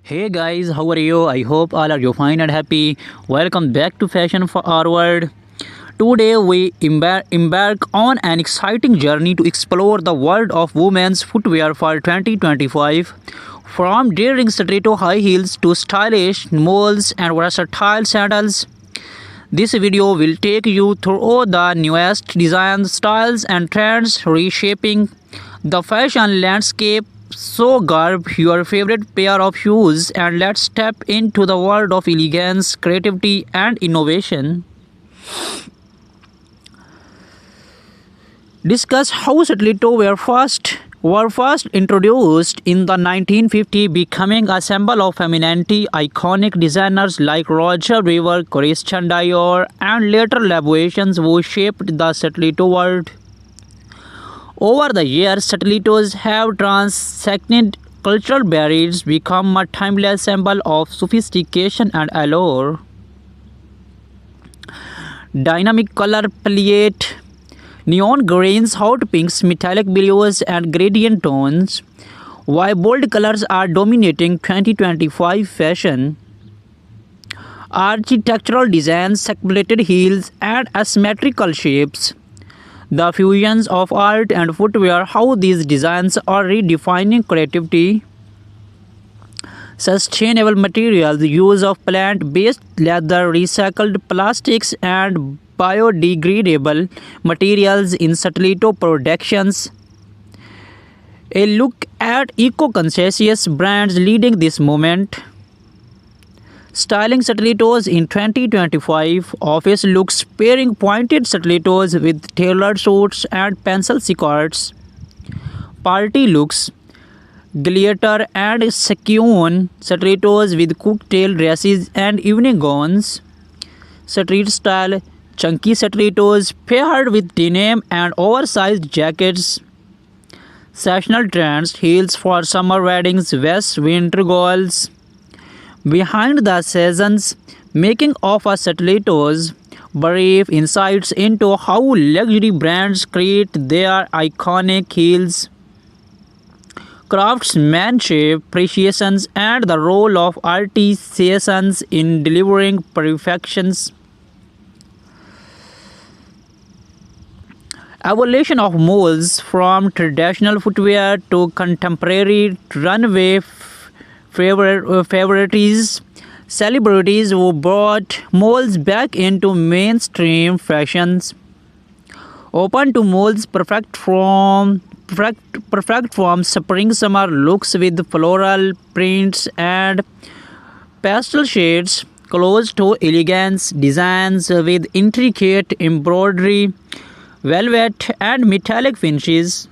Hey guys, how are you? I hope all are you fine and happy. Welcome back to Fashion Forward. Today we embark on an exciting journey to explore the world of women's footwear for 2025. From daring stiletto high heels to stylish moles and versatile sandals, this video will take you through the newest designs, styles, and trends reshaping the fashion landscape. So, grab your favorite pair of shoes and let's step into the world of elegance, creativity, and innovation. Discuss how stiletto were first introduced in the 1950s, becoming a symbol of femininity. Iconic designers like Roger Weaver, Christian Dior, and later Labuations who shaped the stiletto world. Over the years, stilettos have transcended cultural barriers, become a timeless symbol of sophistication and allure. Dynamic color palette, neon greens, hot pinks, metallic blues, and gradient tones. While bold colors are dominating 2025 fashion, architectural designs, separated heels, and asymmetrical shapes. The fusions of art and footwear, how these designs are redefining creativity. Sustainable materials, use of plant-based leather, recycled plastics, and biodegradable materials in stiletto productions. A look at eco-conscious brands leading this movement. Styling stilettos in 2025, office looks pairing pointed stilettos with tailored suits and pencil skirts. Party looks, glitter and sequin stilettos with cocktail dresses and evening gowns. Street style, chunky stilettos paired with denim and oversized jackets. Seasonal trends, heels for summer weddings, vests, winter goals. Behind the seasons, making of a stilettos, brief insights into how luxury brands create their iconic heels, craftsmanship, precisions, and the role of artisans in delivering perfections. Evolution of moles from traditional footwear to contemporary runway favorites, celebrities who brought moles back into mainstream fashions, open to moles perfect from spring summer looks with floral prints and pastel shades, close to elegance designs with intricate embroidery, velvet and metallic finishes.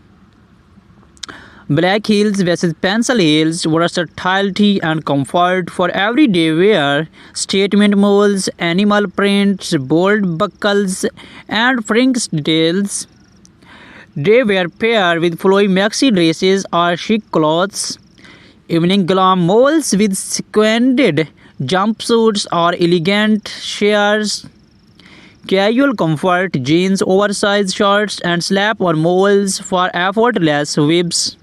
Black heels versus pencil heels, versatility and comfort for everyday wear, statement molds, animal prints, bold buckles, and fringe details. They were paired with flowy maxi dresses or chic clothes. Evening glam molds with sequined jumpsuits or elegant shears. Casual comfort, jeans, oversized shorts, and slap-on molds for effortless whips.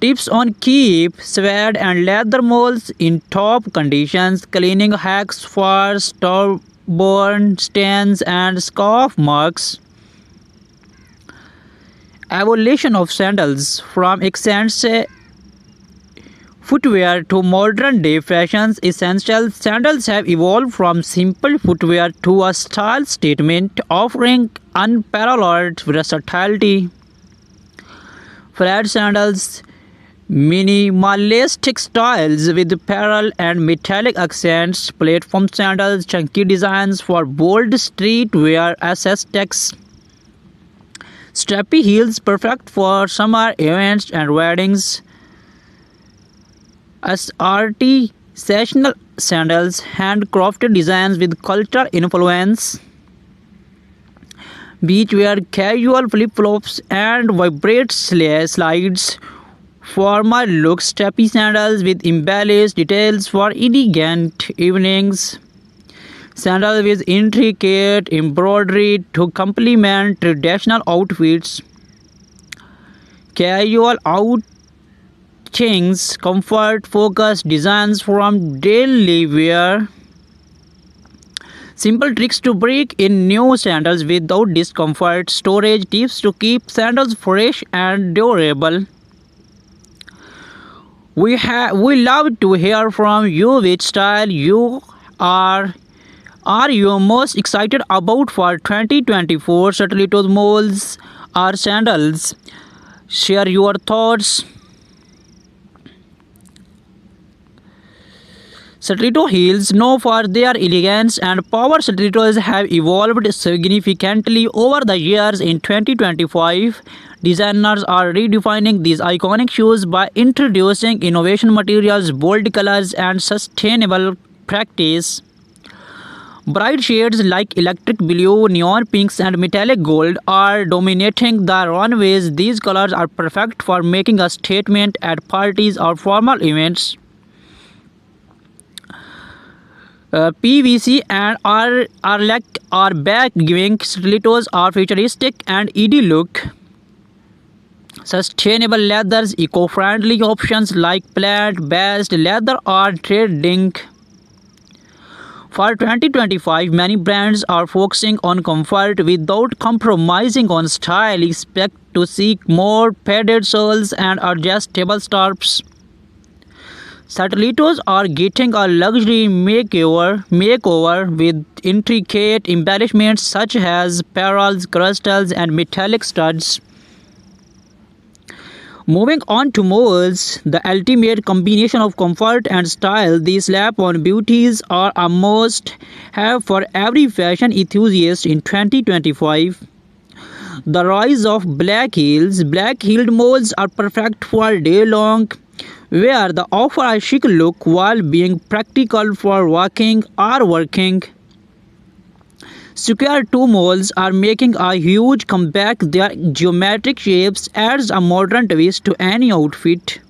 Tips on keep suede and leather molds in top conditions, cleaning hacks for stubborn stains and scuff marks. Evolution of sandals, from accents footwear to modern day fashions essentials, sandals have evolved from simple footwear to a style statement offering unparalleled versatility. Flat sandals, minimalistic styles with pearl and metallic accents, platform sandals, chunky designs for bold streetwear aesthetics, strappy heels perfect for summer events and weddings, as artisanal sandals, handcrafted designs with cultural influence, beachwear, casual flip-flops, and vibrant slides. Formal looks, strappy sandals with embellished details for elegant evenings. Sandals with intricate embroidery to complement traditional outfits. Casual things, comfort-focused designs from daily wear. Simple tricks to break in new sandals without discomfort. Storage tips to keep sandals fresh and durable. We love to hear from you which style you are you most excited about for 2024 stilettos, molds or sandals. Share your thoughts. Stiletto heels, known for their elegance and power, stilettos have evolved significantly over the years. In 2025, designers are redefining these iconic shoes by introducing innovation materials, bold colors, and sustainable practice. Bright shades like electric blue, neon pinks, and metallic gold are dominating the runways. These colors are perfect for making a statement at parties or formal events. PVC and are back, giving stilettos a futuristic and ED look. Sustainable leathers, eco-friendly options like plant-based leather are trending. For 2025, many brands are focusing on comfort without compromising on style. Expect to see more padded soles and adjustable straps. Stilettos are getting a luxury makeover with intricate embellishments such as pearls, crystals, and metallic studs. Moving on to molds, the ultimate combination of comfort and style. These slap-on beauties are a must-have for every fashion enthusiast in 2025. The rise of black heels. Black-heeled molds are perfect for day-long wear. They offer a chic look while being practical for walking or working. Square toe molds are making a huge comeback. Their geometric shapes adds a modern twist to any outfit.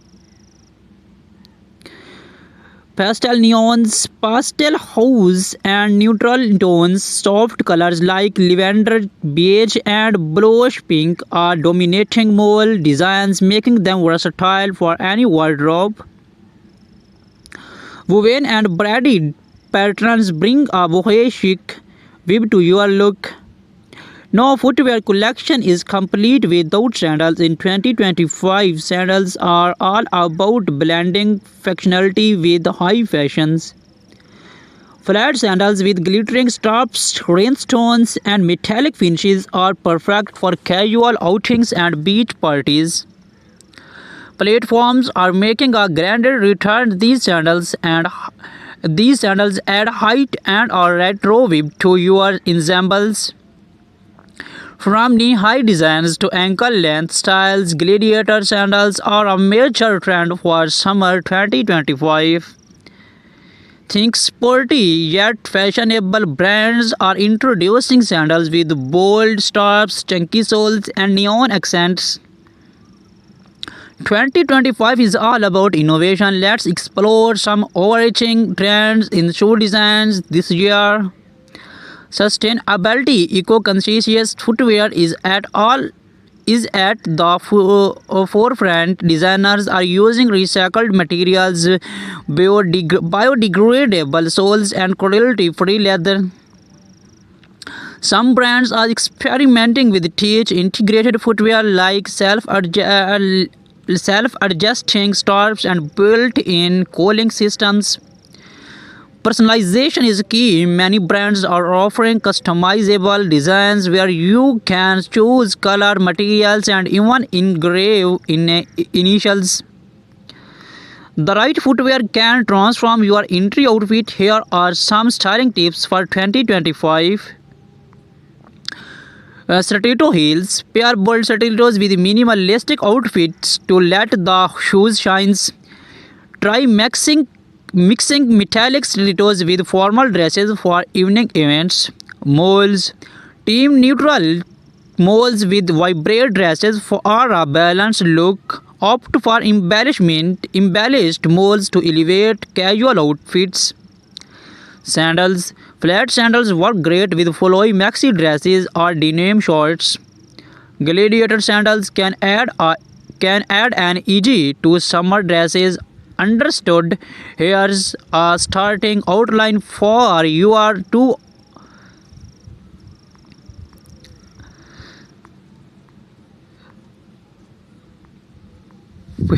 Pastel neons, pastel hues, and neutral tones, soft colors like lavender, beige, and bluish pink are dominating mole designs, making them versatile for any wardrobe. Woven and braided patterns bring a boho chic vibe to your look. No footwear collection is complete without sandals. In 2025, sandals are all about blending functionality with high fashions. Flat sandals with glittering straps, rhinestones, and metallic finishes are perfect for casual outings and beach parties. Platforms are making a grander return. These sandals add height and a retro vibe to your ensembles. From knee-high designs to ankle-length styles, gladiator sandals are a major trend for summer 2025. Think sporty yet fashionable brands are introducing sandals with bold straps, chunky soles, and neon accents. 2025 is all about innovation. Let's explore some overarching trends in shoe designs this year. Sustainability, eco-conscious footwear is at the forefront. Designers are using recycled materials, biodegradable soles, and cruelty-free leather. Some brands are experimenting with integrated footwear like self-adjusting straps and built-in cooling systems. Personalization is key. Many brands are offering customizable designs where you can choose color, materials, and even engrave initials. The right footwear can transform your entry outfit. Here are some styling tips for 2025. Stiletto heels. Pair bold stilettos with minimalistic outfits to let the shoes shine. Try mixing metallic stilettos with formal dresses for evening events. Molds. Team neutral molds with vibrant dresses for a balanced look. Opt for embellished molds to elevate casual outfits. Sandals. Flat sandals work great with flowy maxi dresses or denim shorts. Gladiator sandals can add a can add an easy to summer dresses. Understood. Here's a starting outline for your two.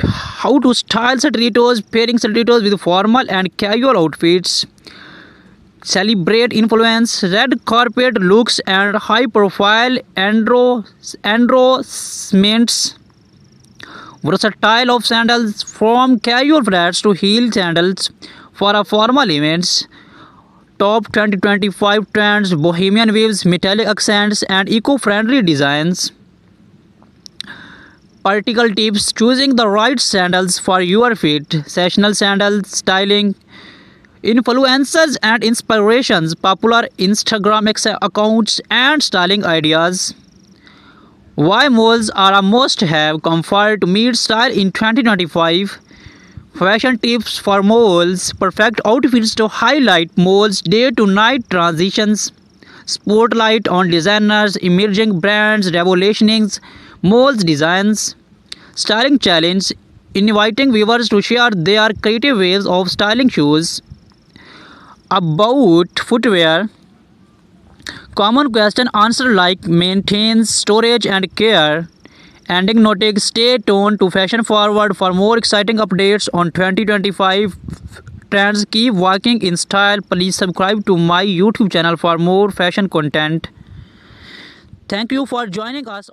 How to style stilettos, pairing stilettos with formal and casual outfits. Celebrate influence, red carpet looks, and high profile endorsements. Versatile of sandals from casual flats to heel sandals for a formal events. Top 2025 trends, bohemian waves, metallic accents, and eco-friendly designs. Practical tips, choosing the right sandals for your feet, sessional sandals, styling, influencers and inspirations, popular Instagram accounts, and styling ideas. Why malls are a must have, comfort meets style in 2025. Fashion tips for malls, perfect outfits to highlight malls' day to night transitions. Spotlight on designers, emerging brands, revolutioning malls designs. Styling challenge, inviting viewers to share their creative ways of styling shoes. About footwear, common question answer like maintains storage and care. Ending noting, stay tuned to Fashion Forward for more exciting updates on 2025 trends. Keep walking in style. Please subscribe to my YouTube channel for more fashion content. Thank you for joining us.